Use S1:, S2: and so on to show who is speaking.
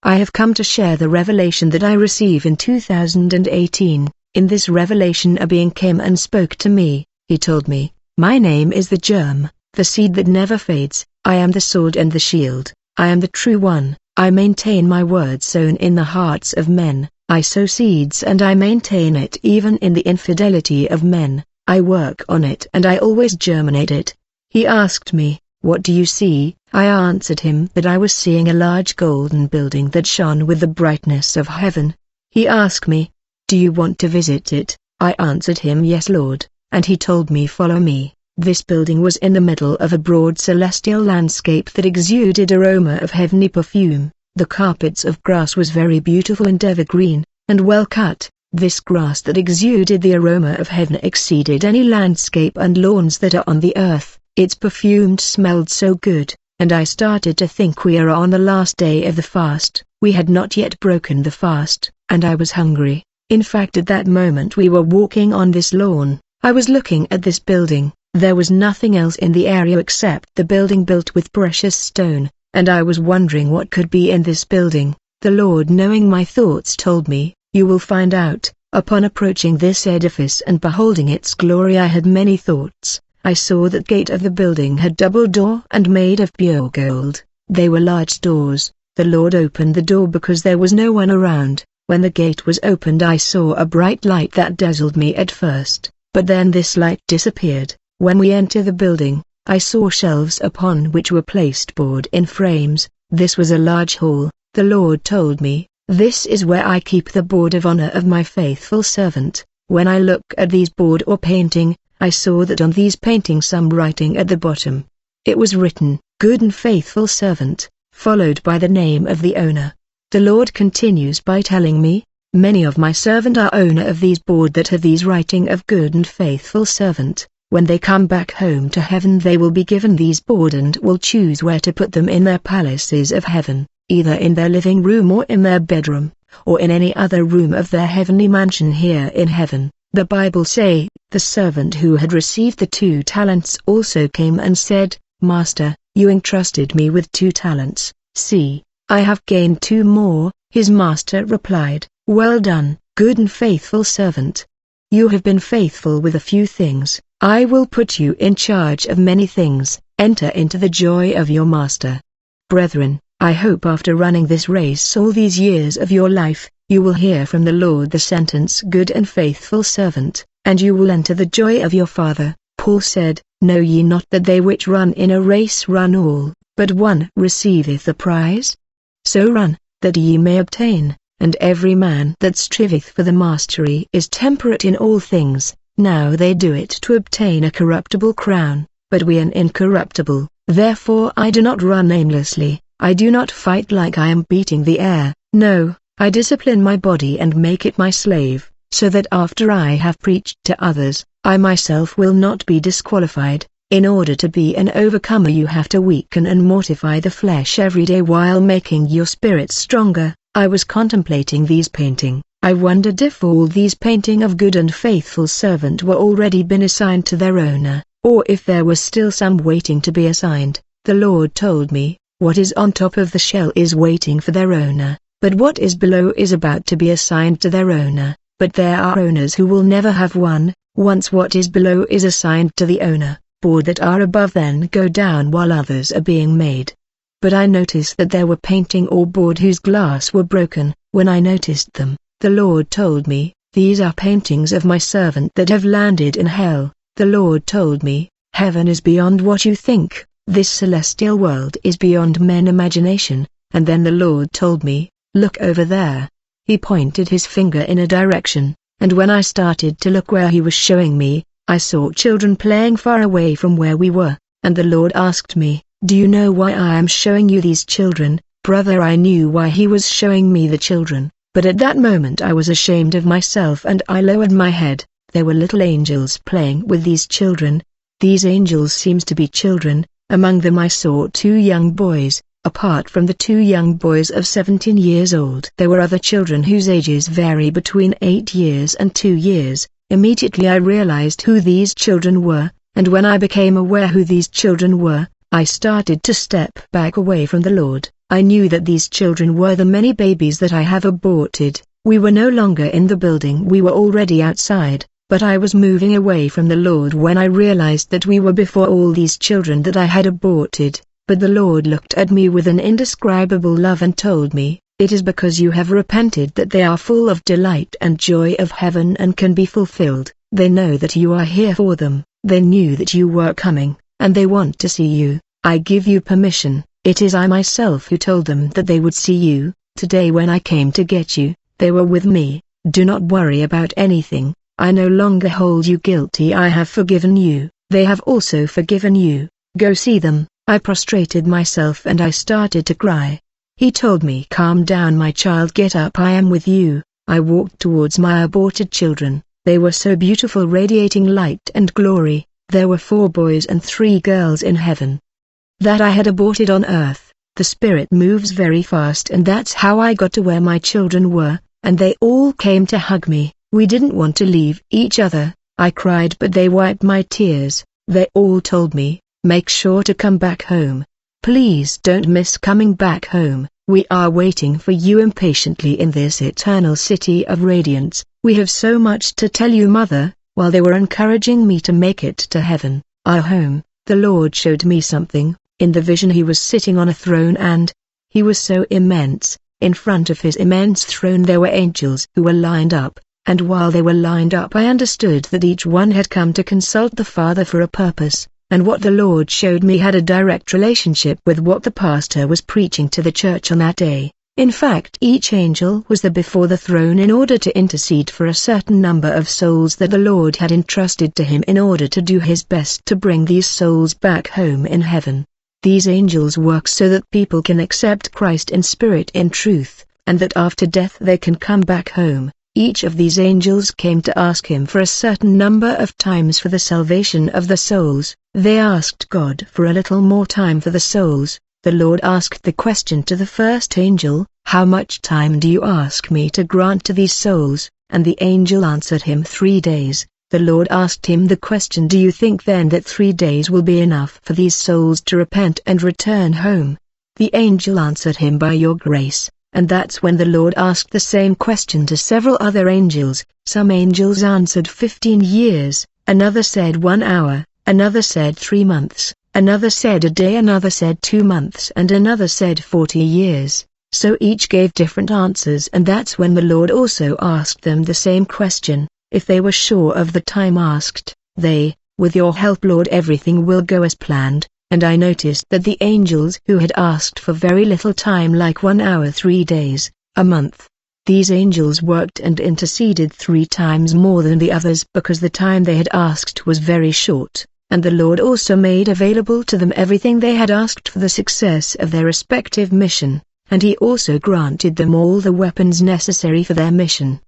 S1: I have come to share the revelation that I received in 2018. In this revelation a being came and spoke to me. He told me, "My name is the germ, the seed that never fades. I am the sword and the shield. I am the true one. I maintain my word sown in the hearts of men. I sow seeds and I maintain it even in the infidelity of men. I work on it and I always germinate it." He asked me, "What do you see?" I answered him that I was seeing a large golden building that shone with the brightness of heaven. He asked me, "Do you want to visit it?" I answered him, "Yes, Lord," and he told me, "Follow me." This building was in the middle of a broad celestial landscape that exuded aroma of heavenly perfume. The carpets of grass was very beautiful and evergreen, and well cut. This grass that exuded the aroma of heaven exceeded any landscape and lawns that are on the earth. Its perfume smelled so good, and I started to think, we are on the last day of the fast. We had not yet broken the fast, and I was hungry. In fact, at that moment we were walking on this lawn. I was looking at this building. There was nothing else in the area except the building built with precious stone, and I was wondering what could be in this building. The Lord, knowing my thoughts, told me, "You will find out." Upon approaching this edifice and beholding its glory, I had many thoughts. I saw that gate of the building had double door and made of pure gold. They were large doors. The Lord opened the door because there was no one around. When the gate was opened, I saw a bright light that dazzled me at first, but then this light disappeared. When we entered the building, I saw shelves upon which were placed board in frames. This was a large hall. The Lord told me, "This is where I keep the board of honor of my faithful servant." When I look at these board or painting, I saw that on these paintings some writing at the bottom. It was written, "Good and faithful servant," followed by the name of the owner. The Lord continues by telling me, "Many of my servant are owner of these board that have these writing of good and faithful servant. When they come back home to heaven, they will be given these board and will choose where to put them in their palaces of heaven, either in their living room or in their bedroom, or in any other room of their heavenly mansion here in heaven." The Bible say, the servant who had received the 2 talents also came and said, "Master, you entrusted me with 2 talents. See, I have gained 2 more." His master replied, "Well done, good and faithful servant. You have been faithful with a few things. I will put you in charge of many things. Enter into the joy of your master." Brethren, I hope after running this race all these years of your life, you will hear from the Lord the sentence, "Good and faithful servant," and you will enter the joy of your Father. Paul said, "Know ye not that they which run in a race run all, but one receiveth the prize? So run, that ye may obtain. And every man that striveth for the mastery is temperate in all things. Now they do it to obtain a corruptible crown, but we an incorruptible. Therefore I do not run aimlessly, I do not fight like I am beating the air. No, I discipline my body and make it my slave, so that after I have preached to others, I myself will not be disqualified. In order to be an overcomer, you have to weaken and mortify the flesh every day while making your spirit stronger." I was contemplating these painting. I wondered if all these painting of good and faithful servant were already been assigned to their owner, or if there was still some waiting to be assigned. The Lord told me, "What is on top of the shell is waiting for their owner, but what is below is about to be assigned to their owner. But there are owners who will never have one. Once what is below is assigned to the owner, board that are above then go down while others are being made." But I noticed that there were painting or board whose glass were broken. When I noticed them, the Lord told me, "These are paintings of my servant that have landed in hell." The Lord told me, "Heaven is beyond what you think, this celestial world is beyond men's imagination." And then the Lord told me, "Look over there." He pointed his finger in a direction, and when I started to look where he was showing me, I saw children playing far away from where we were, and the Lord asked me, "Do you know why I am showing you these children?" Brother, I knew why he was showing me the children, but at that moment I was ashamed of myself and I lowered my head. There were little angels playing with these children. These angels seems to be children. Among them I saw 2 young boys. Apart from the 2 young boys of 17 years old, there were other children whose ages vary between 8 years and 2 years. Immediately I realized who these children were, and when I became aware who these children were, I started to step back away from the Lord. I knew that these children were the many babies that I have aborted. We were no longer in the building, we were already outside, but I was moving away from the Lord when I realized that we were before all these children that I had aborted. But the Lord looked at me with an indescribable love and told me, "It is because you have repented that they are full of delight and joy of heaven and can be fulfilled. They know that you are here for them, they knew that you were coming, and they want to see you. I give you permission." It is I myself who told them that they would see you. Today when I came to get you, they were with me. Do not worry about anything. I no longer hold you guilty. I have forgiven you. They have also forgiven you. Go see them. I prostrated myself and I started to cry. He told me, "Calm down my child, get up, I am with you." I walked towards my aborted children. They were so beautiful, radiating light and glory. There were 4 boys and 3 girls in heaven that I had aborted on earth. The Spirit moves very fast, and that's how I got to where my children were, and they all came to hug me. We didn't want to leave each other. I cried, but they wiped my tears. They all told me, "Make sure to come back home. Please don't miss coming back home. We are waiting for you impatiently in this eternal city of radiance. We have so much to tell you, Mother." While they were encouraging me to make it to heaven, our home, the Lord showed me something. In the vision he was sitting on a throne, and he was so immense. In front of his immense throne there were angels who were lined up, and while they were lined up I understood that each one had come to consult the Father for a purpose. And what the Lord showed me had a direct relationship with what the pastor was preaching to the church on that day. In fact, each angel was there before the throne in order to intercede for a certain number of souls that the Lord had entrusted to him in order to do his best to bring these souls back home in heaven. These angels work so that people can accept Christ in spirit and truth, and that after death they can come back home. Each of these angels came to ask him for a certain number of times for the salvation of the souls. They asked God for a little more time for the souls. The Lord asked the question to the first angel, "How much time do you ask me to grant to these souls?" And the angel answered him, 3 days. The Lord asked him the question, "Do you think then that 3 days will be enough for these souls to repent and return home?" The angel answered him, "By your grace." And that's when the Lord asked the same question to several other angels. Some angels answered 15 years, another said 1 hour, another said 3 months, another said a day, another said 2 months, and another said 40 years. So each gave different answers, and that's when the Lord also asked them the same question. If they were sure of the time asked, they, "With your help, Lord, everything will go as planned." And I noticed that the angels who had asked for very little time, like 1 hour, 3 days, a month, these angels worked and interceded 3 times more than the others because the time they had asked was very short, and the Lord also made available to them everything they had asked for the success of their respective mission, and he also granted them all the weapons necessary for their mission.